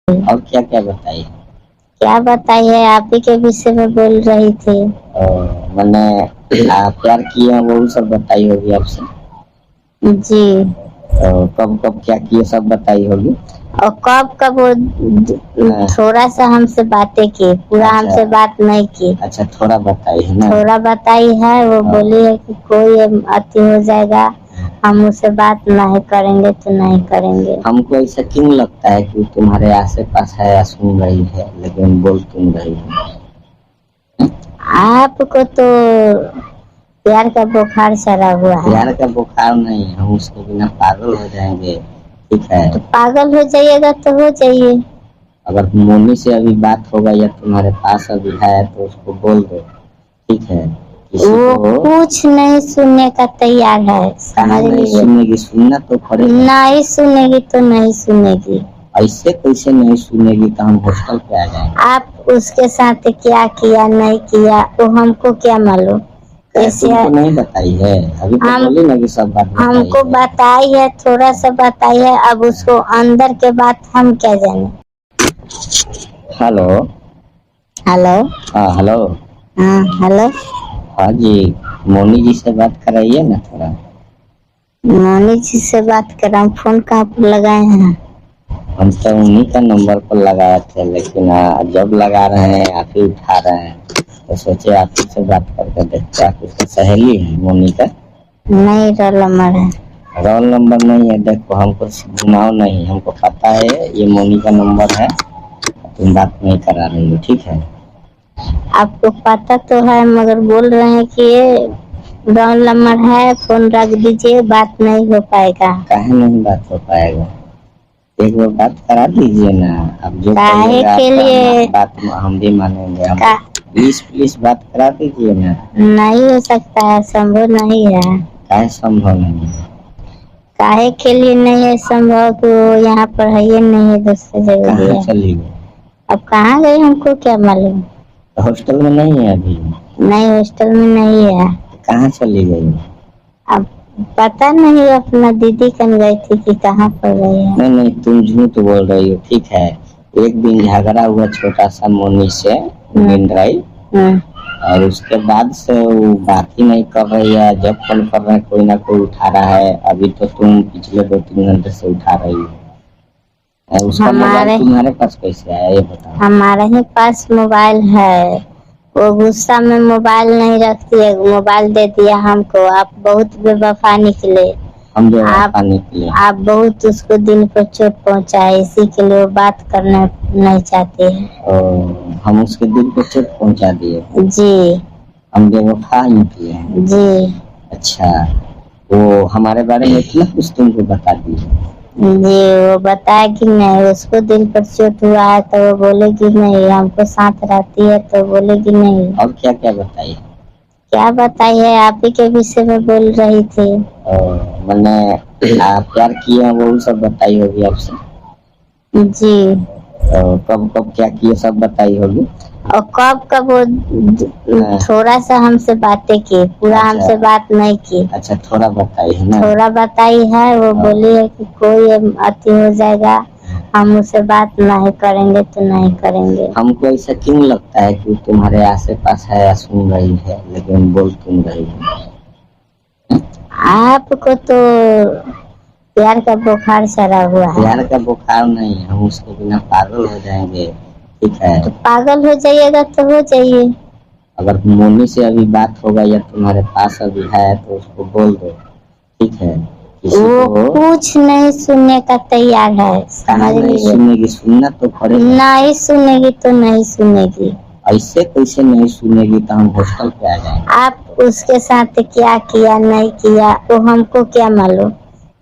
और क्या क्या बताइए। क्या बताइए, आप ही के विषय में बोल रही थी। मैंने आप प्यार किए हैं वो सब बताई होगी आपसे। जी। कब कब क्या किए सब बताई होगी। और कब कब वो थोड़ा सा हमसे बातें की, पूरा अच्छा। हमसे बात नहीं की। अच्छा, थोड़ा बताई है ना। थोड़ा बताई है, वो बोली है कि कोई अति हो जाएगा, हम उससे बात नहीं करेंगे तो नहीं करेंगे। हमको ऐसा क्यों लगता है कि तुम्हारे आसे पास है या सुन रही है लेकिन बोल तुम रही है। आपको तो प्यार का बुखार चढ़ा हुआ है। प्यार का बुखार नहीं, हम उसके बिना पागल हो जाएंगे। ठीक है, तो पागल हो जाइएगा तो हो जाइए। अगर मोनी से अभी बात होगा या तुम्हारे पास अभी है तो उसको बोल दो। ठीक है, किसी वो को कुछ नहीं सुनने का तैयार है, समझ नहीं लीजिए। सुनेगी, सुनना तो पड़ेगा। नहीं सुनेगी तो नहीं सुनेगी। ऐसे कैसे नहीं सुनेगी, तो हम हॉस्टल पे आ जाएंगे। आप उसके साथ क्या किया नहीं किया वो हमको क्या मालूम। ऐसे तुमको नहीं बताई है, अभी तो बोली ना कि सब बात हमको बताई है, थोड़ा सा बताई है, अब उसको अंदर के बात हम क्या जाने। हेलो। हेलो। हाँ हेलो। हाँ हेलो। हाँ जी, मोनी जी से बात कराइए ना थोड़ा। मोनी जी से बात कर रहा हूँ, फोन कहाँ पर लगाए हैं। हम तो उन्हीं का नंबर पर लगाए थे, लेकिन जब लगा रहे हैं आप ही उठा रहे हैं, तो सोचे आप ही से बात करके देखते। आप उसका सहेली है मोनी का। नहीं, रोल नंबर है। रोल नंबर नहीं है, देखो हमको घुमाओ नहीं, हमको पता है ये मोनी का नंबर है, तुम बात नहीं करा रही हो। ठीक है, आपको पता तो है मगर बोल रहे हैं कि ये रोल नंबर है, फोन रख दीजिए, बात नहीं हो पाएगा। काहे नहीं बात हो पाएगा, एक बार बात करा दीजिए ना। अब जो काहे के लिए बात हम भी मानेंगे। हम प्लीज प्लीज बात करा दीजिए ना। नहीं हो सकता है, संभव नहीं है। काहे संभव नहीं है। काहे के लिए नहीं है संभव, कि वो यहाँ पर है ये नहीं है, दूसरी जगह कहाँ है। चली गई। अब कहाँ गई हमको क्या मालूम। हॉस्टल में नहीं है अभी। नहीं, हॉस्टल में नहीं है। कहाँ चली गई। अब पता नहीं, अपना दीदी कन गई थी कि कहाँ पर गई है। नहीं नहीं, तुम झूठ बोल रही हो। ठीक है, एक दिन झगड़ा हुआ छोटा सा मोनी से, और उसके बाद से वो बात ही नहीं कर रही है। जब फोन कर रहे हैं कोई ना कोई उठा रहा है। अभी तो तुम पिछले 2-3 घंटे से उठा रही हो। उसका मोबाइल तुम्हारे पास कैसे आया ये बताओ। हमारे ही पास मोबाइल है, वो गुस्सा में मोबाइल नहीं रखती है, मोबाइल दे दिया हमको। आप बहुत बेवफा निकले। हम बेवफा निकले। आप बहुत उसको दिल पर चोट पहुंचाए, इसी के लिए वो बात करना नहीं चाहते हैं। हम उसके दिल पर चोट पहुंचा दिए। जी। हम बेवफा निकले हैं। जी। अच्छा, वो हमारे बारे में इतना कुछ तुमको बता दिए। जी, वो बताया कि नहीं, उसको दिल पर चोट हुआ है तो वो बोलेगी नहीं, हमको साथ रहती है तो बोलेगी नहीं। और क्या क्या बताइए। क्या बताइए, आप ही के विषय में बोल रही थी। मैंने आप प्यार किए हैं वो सब बताई होगी आपसे। जी। कब कब क्या किए सब बताई होगी। और कब कब वो थोड़ा सा हमसे बातें की, पूरा हमसे बात नहीं की। अच्छा, थोड़ा बताई है ना। थोड़ा बताई है, वो बोली है कि कोई अति हो जाएगा, हम उससे बात नहीं करेंगे तो नहीं करेंगे। हमको ऐसा क्यों लगता है कि तुम्हारे आसे पास है या सुन रही है लेकिन बोल तुम रही है। आपको तो प्यार का बुखार चढ़ा हुआ है। प्यार का बुखार नहीं, हम उसके बिना पागल हो जाएंगे। ठीक है, तो पागल हो जाइएगा तो हो जाइए। अगर मोनी से अभी बात होगा या तुम्हारे पास अभी है तो उसको बोल दो। ठीक है, वो कुछ नहीं सुनने का तैयार है, समझ लीजिए। सुनेगी, सुनना तो पड़ेगा। नहीं सुनेगी तो नहीं सुनेगी। ऐसे कैसे नहीं सुनेगी, तो हम हॉस्टल पे आ जाएंगे। आप उसके साथ क्या किया नहीं किया वो हमको क्या मालूम।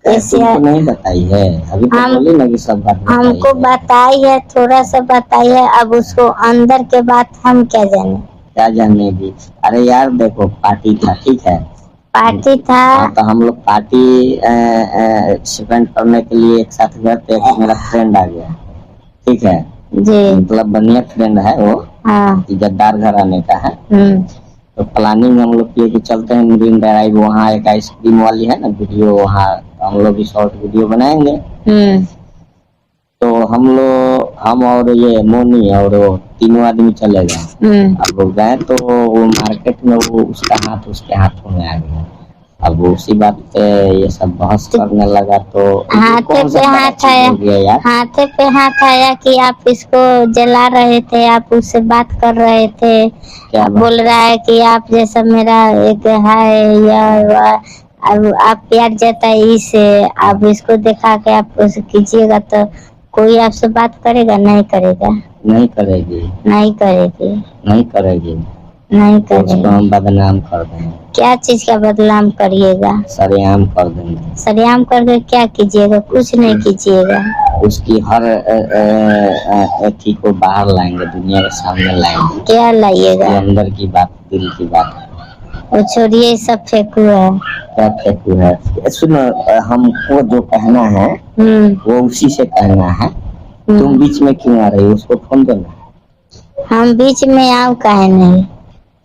ऐसे नहीं बताई है, अभी तो बोली ना कि सब बात हमको बताई है, थोड़ा सा बताई है, अब उसको अंदर के बात हम क्या जाने। क्या जानेगी। अरे यार देखो, पार्टी था। ठीक है, पार्टी था तो हम लोग पार्टी स्पेंड करने के लिए एक साथ गए थे। मेरा फ्रेंड आ गया। ठीक है जी, मतलब बढ़िया फ्रेंड है वो। हाँ, इज्जतदार घर आने का है। तो प्लानिंग हम लोग किए कि चलते हैं मरीन ड्राइव, वहाँ एक आइसक्रीम वाली है ना वीडियो, वहाँ हम लोग भी शॉर्ट वीडियो बनाएंगे। तो हम और ये मोनी और वो तीनों आदमी चले गए। अब वो गए तो वो मार्केट में वो उसका हाथ उसके हाथों में आ गया। अब उसी बात पे ये सब बहस करने लगा तो हाथे पे हाथ आया, हाथे पे हाथ आया कि आप इसको जला रहे थे, आप उससे बात कर रहे थे, क्या बोल रहा है कि आप जैसा मेरा एक है या अब आप प्यार जताइए इसे, आप इसको दिखा के आप उसे कीजिएगा तो कोई आपसे बात करेगा? नहीं करेगा, नहीं करेगी, नहीं करेगी, नहीं करेगी, नहीं तो उसको करेगी। हम बदनाम कर देंगे। क्या चीज का बदनाम करिएगा? सरेआम कर देंगे। सरेआम करके क्या कीजिएगा? कुछ नहीं कीजिएगा। उसकी हर अथी को बाहर लाएंगे, दुनिया के सामने लाएंगे। क्या लाइएगा? उसके अंदर की बात, दिल की बात। वो छोड़िए, सब फेंकू है। क्या फेंकू है? सुनो, हमको जो कहना है वो उसी से कहना है। तुम बीच में क्यों आ रही हो? उसको फोन दो ना। हम बीच में आओ काहे नहीं?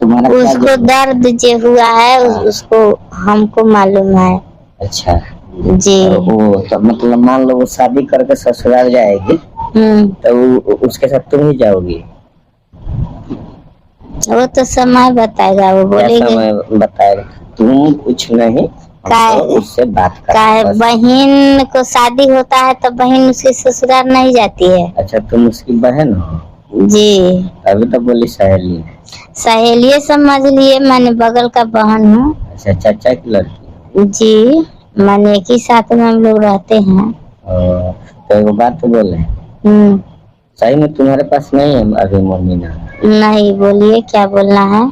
तुम्हारा उसको दर्द जो हुआ है उसको हमको मालूम है। अच्छा जी। वो तो मतलब मान लो वो शादी करके ससुराल जाएगी तो उसके साथ तुम ही जाओगी? वो तो समय बताएगा, वो बोलेगी। क्या समय बताएगा? तुम कुछ नहीं, उससे बात कर। बहन को शादी होता है तो बहन उसके ससुराल नहीं जाती है। अच्छा, तुम उसकी बहन हो? जी। अभी तो बोली सहेली। सहेली समझ लिए, मैंने बगल का बहन हूँ। अच्छा, चाचा की लड़की? जी, मैंने एक ही साथ में हम लोग रहते हैं। तो एक बात तो बोले, सही में तुम्हारे पास नहीं है अभी मोमिना? नहीं, बोलिए क्या बोलना है?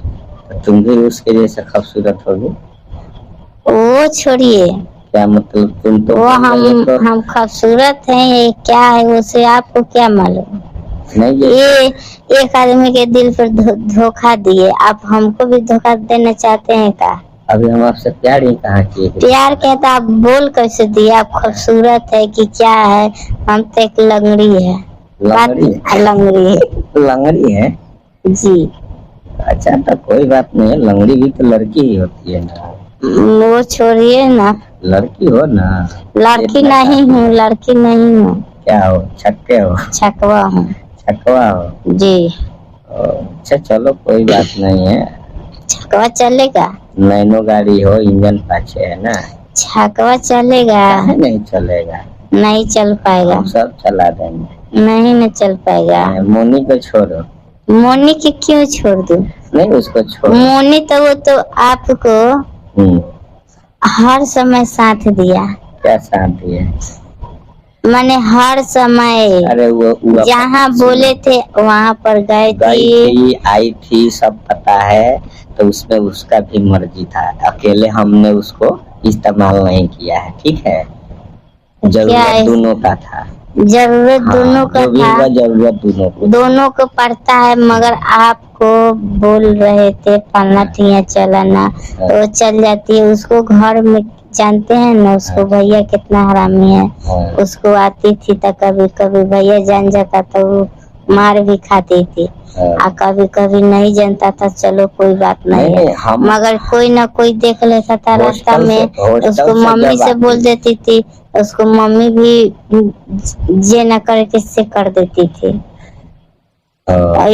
तो तुम भी उसके जैसे खूबसूरत होगी। वो छोड़िए, क्या मतलब? तुम तो वो हम खूबसूरत हैं, ये क्या है उसे आपको क्या मालूम? नहीं, ये एक आदमी के दिल पर धोखा दिए, आप हमको भी धोखा देना चाहते हैं क्या? अभी हम आपसे प्यार ही कहाँ किए? प्यार कहता आप बोल कैसे दिए? आप खूबसूरत है कि क्या है? हम तो एक लंगड़ी है। लंगड़ी है जी। अच्छा, तो कोई बात नहीं है, लंगड़ी भी तो लड़की ही होती है ना। वो छोड़िए ना, लड़की हो ना। लड़की नहीं हूँ, लड़की नहीं हूँ। क्या हो? छक्के हो? छकवा हूँ। छकवा हो? जी। अच्छा चलो, कोई बात नहीं है। छकवा चलेगा? नैनो गाड़ी हो, इंजन पाछे है ना। छकवा चलेगा? नहीं चलेगा, नहीं चल पाएगा। हम सब चला देंगे। नहीं, न चल पाएगा। मोनी को छोड़ो। मोनी की क्यों छोड़ दूं? नहीं, उसको छोड़ो। मोनी तो वो तो आपको हर समय साथ दिया। क्या साथ दिया? मैंने हर समय, अरे वो जहाँ बोले थे वहाँ पर गई थी, आई थी, सब पता है। तो उसमें उसका भी मर्जी था, अकेले हमने उसको इस्तेमाल नहीं किया है, ठीक है? जरूरत दोनों का था। जरूरत दोनों का था, जरूरत दोनों को पड़ता है। मगर आपको बोल रहे थे फलना ठिया चलाना, तो चल जाती है। उसको घर में जानते हैं ना, उसको भैया कितना हरामी है। उसको आती थी तो कभी कभी भैया जान जाता तो वो मार भी खाती थी, और कभी कभी नहीं जानता था, चलो कोई बात नहीं है। मगर कोई ना कोई देख लेता था रास्ता में, उसको मम्मी से बोल देती थी, उसको मम्मी भी जे न करे किससे कर देती थी।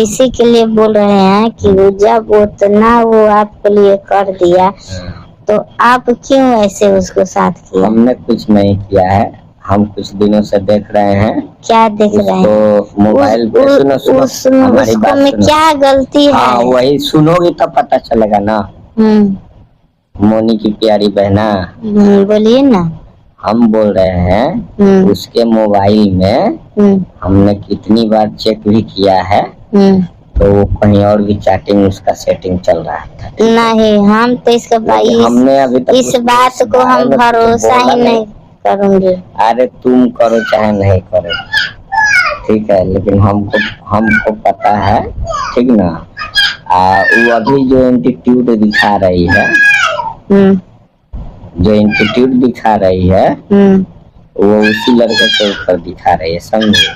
इसी के लिए बोल रहे हैं कि वो जब उतना वो आपके लिए कर दिया तो आप क्यों ऐसे उसको साथ किया? हमने कुछ नहीं किया है, हम कुछ दिनों से देख रहे हैं। क्या देख रहे हैं? मोबाइल पे सुनो, हमारी बात में क्या गलती है? हाँ, वही सुनोगी तो पता चलेगा ना। मोनी की प्यारी बहना, बोलिए ना। हम बोल रहे हैं उसके मोबाइल में हमने कितनी बार चेक भी किया है, तो वो कहीं और भी चैटिंग उसका सेटिंग चल रहा है। नहीं, हम तो इसका हमने अभी तक इस बात को हम भरोसा ही नहीं करूंगी। अरे तुम करो चाहे नहीं करो, ठीक है, लेकिन हमको पता है, ठीक ना? वो अभी जो एटीट्यूड दिखा रही है, जो एटीट्यूड दिखा रही है, वो उसी लड़के के ऊपर दिखा रही है, समझे?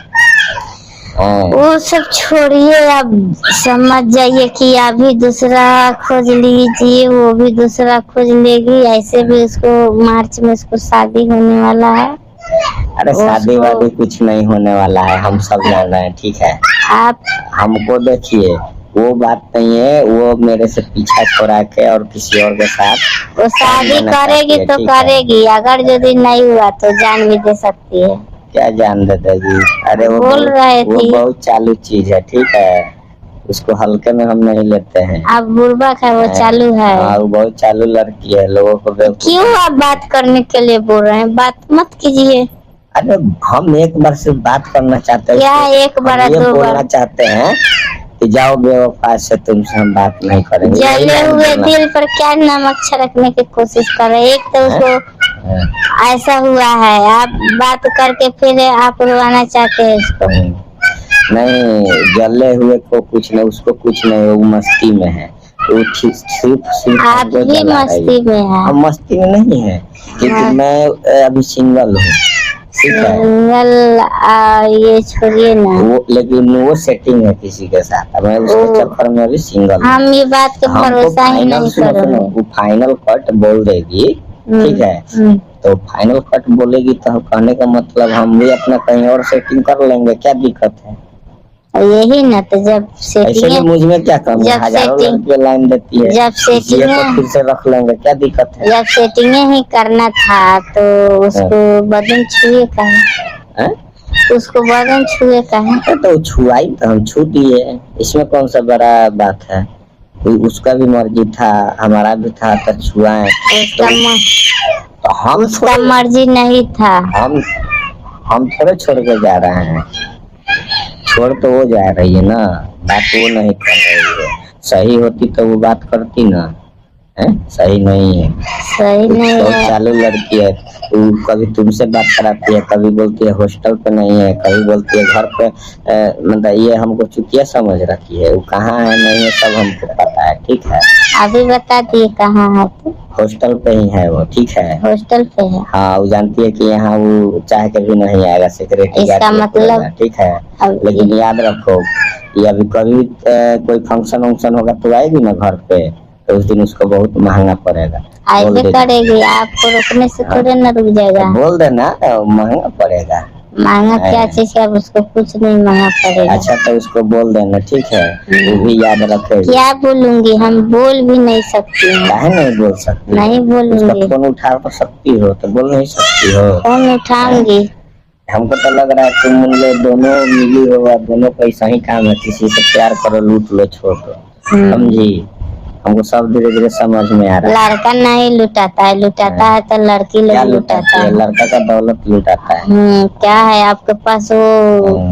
वो सब छोड़िए, अब समझ जाइए कि अभी दूसरा खोज लीजिए, वो भी दूसरा खोज लेगी। ऐसे भी उसको मार्च में उसको शादी होने वाला है। अरे शादी वादी कुछ नहीं होने वाला है, हम सब जान रहे हैं, ठीक है। आप हमको देखिए वो बात नहीं है, वो मेरे से पीछा छोड़ा के और किसी और के साथ वो शादी करेगी तो करेगी, अगर यदि नहीं हुआ तो जान भी दे सकती है। क्या जान दे देगी? अरे वो बोल रहे थे वो बहुत चालू चीज है, ठीक है, उसको हल्के में हम नहीं लेते हैं। आप बुर्बक है, वो चालू है। हाँ, वो बहुत चालू लड़की है, लोगों को क्यों आप बात करने के लिए बोल रहे हैं? बात मत कीजिए। अरे हम एक बार सिर्फ बात करना चाहते हैं, क्या एक बार दो बोलना बार चाहते हैं कि जाओ बेवफा से तुमसे हम बात नहीं करेंगे। जले हुए दिल पर क्या नमक छिड़कने की कोशिश कर रहे हैं? एक तो उसको ऐसा हुआ है, आप बात करके फिर आप रुलाना चाहते हैं इसको। नहीं, जले हुए को कुछ नहीं, उसको कुछ नहीं, वो मस्ती में है, वो सिर्फ आप भी मस्ती में हैं। हम मस्ती में नहीं है, क्योंकि मैं अभी सिंगल हूँ, ठीक है। सिंगल ये छोड़िए ना, वो लेकिन वो सेटिंग है किसी के साथ, मैं उसके चक्कर में अभी सिंगल। हम ये बात पे भरोसा ही नहीं करेंगे। वो फाइनल कट बोल देगी, ठीक है, तो फाइनल कट बोलेगी तो कहने का मतलब हम भी अपना कहीं और सेटिंग कर लेंगे, क्या दिक्कत है? यही ना, तो जब सेटिंग मुझ में क्या कम है, हजारों लड़कियां लाइन देती है, जब सेटिंग फिर से रख लेंगे, क्या दिक्कत है? जब सेटिंग ही करना था तो उसको बदन छुए का, उसको बदन छुए का है तो छुआई तो हम छू दिए, इसमें कौन सा बड़ा बात है? उसका भी मर्जी था, हमारा भी था, तो छुआए। तो हम उसका मर्जी नहीं था, हम थोड़े छोड़ के जा रहे हैं, छोड़ तो वो जा रही है ना, बात वो नहीं कर रही है। सही होती तो वो बात करती ना, है? सही नहीं है, सही नहीं है। चालू लड़की है, वो कभी तुमसे बात कराती है, कभी बोलती है हॉस्टल पे नहीं है, कभी बोलती है घर पे, मतलब ये हमको चुतिया समझ रखी है। वो कहाँ है नहीं है सब हमको पता है, ठीक है। अभी बता दिए कहाँ है? तो हॉस्टल पे ही है वो, ठीक है, हॉस्टल पे है। हाँ, वो जानती है कि यहाँ वो चाहे कभी नहीं आएगा, सिक्योरिटी इसका मतलब, ठीक है। लेकिन याद रखो कि अभी कभी कोई फंक्शन वंक्शन होगा तो आएगी ना घर पे, तो उस दिन उसको बहुत महंगा पड़ेगा। आइए करेगी, आपको रुकने से थोड़े ना रुक जाएगा। बोल देना महंगा पड़ेगा। महंगा क्या चीज है, उसको कुछ नहीं महंगा पड़ेगा। अच्छा, तो उसको बोल देना, ठीक है, वो भी याद रखेगी। क्या बोलूंगी, हम बोल भी नहीं सकती। काहे नहीं बोल सकती? नहीं बोलूंगी। फोन उठा तो सकती हो, तो बोल नहीं सकती हो? फोन उठाऊंगी। हमको तो लग रहा है तुम लोग दोनों मिली हो, दोनों का ऐसा ही काम है, किसी से प्यार करो, लूट लो, छोड़ दो, समझी? हमको सब धीरे धीरे समझ में आ रहा है। लड़का नहीं लुटाता है, लुटाता है तो लड़की लोग लुटाता है। लड़का का दौलत लुटाता है। क्या है आपके पास? वो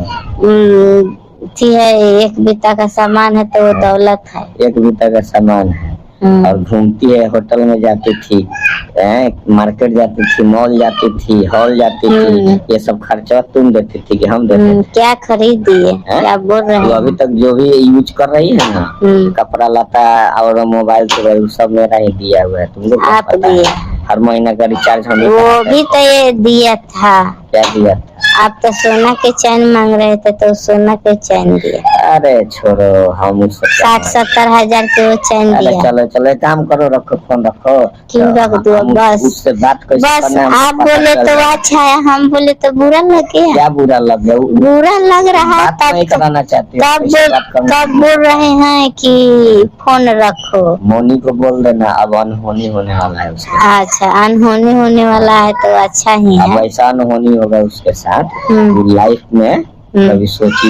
थी है, एक बीता का सामान है तो वो दौलत है, एक बीता का सामान है। और घूमती है, होटल में जाती थी, मार्केट जाती थी, मॉल जाती थी, हॉल जाती थी, ये सब खर्चा तुम देती थी कि हम देते थे? क्या खरीद दिए? क्या बोल रहे हैं? अभी तक जो भी यूज कर रही है ना, कपड़ा लता और मोबाइल तो सब मेरा ही दिया हुआ है, तुमको आप दिए? हर महीना का रिचार्ज हम वो भी तो ये दिया था। क्या दिया था? आप तो सोना के चैन मांग रहे थे तो सोना के चैन दिया। अरे छोड़ो, हम 60-70 हजार के वो चैन दिया। चलो चलो, काम करो, रखो फोन, रखो। क्यों रख दो? बस उससे बात बस आप बोले तो अच्छा है, हम बोले तो बुरा लगे। क्या बुरा लगे? बुरा लग रहा है तब कराना चाहते तब बोल रहे हैं कि फोन रखो। मोनी को बोल देना, अब अनहोनी होने वाला है उसके। अच्छा, अनहोनी होने वाला है तो अच्छा ही है। अब ऐसा अनहोनी होगा उसके साथ लाइफ में कभी सोची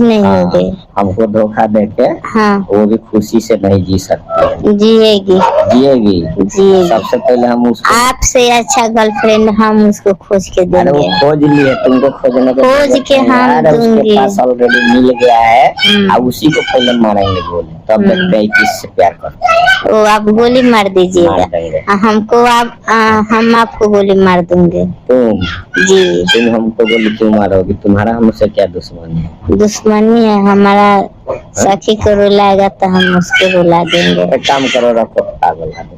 नहीं होगी। हमको धोखा देके वो भी खुशी से नहीं जी सकती। जिएगी। सबसे पहले हम उसको, आपसे अच्छा गर्लफ्रेंड हम उसको खोज के देंगे। अरे वो खोज लिए, तुमको खोजने के खोज के हम उसके पास ऑलरेडी मिल गया है, अब उसी को पहले मारेंगे गोली, तब देखते हैं किससे प्यार करते हैं। वो आप गोली मार दीजिएगा हमको, हम आपको गोली मार देंगे। तुम हमको गोली क्यों मारोगी? तुम्हारा हमसे क्या दुश्मनी है? दुश्मनी है हमारा, सखी को रुलाएगा तो हम उसको रुला देंगे। एक काम करो, रखो, पागल आदमी।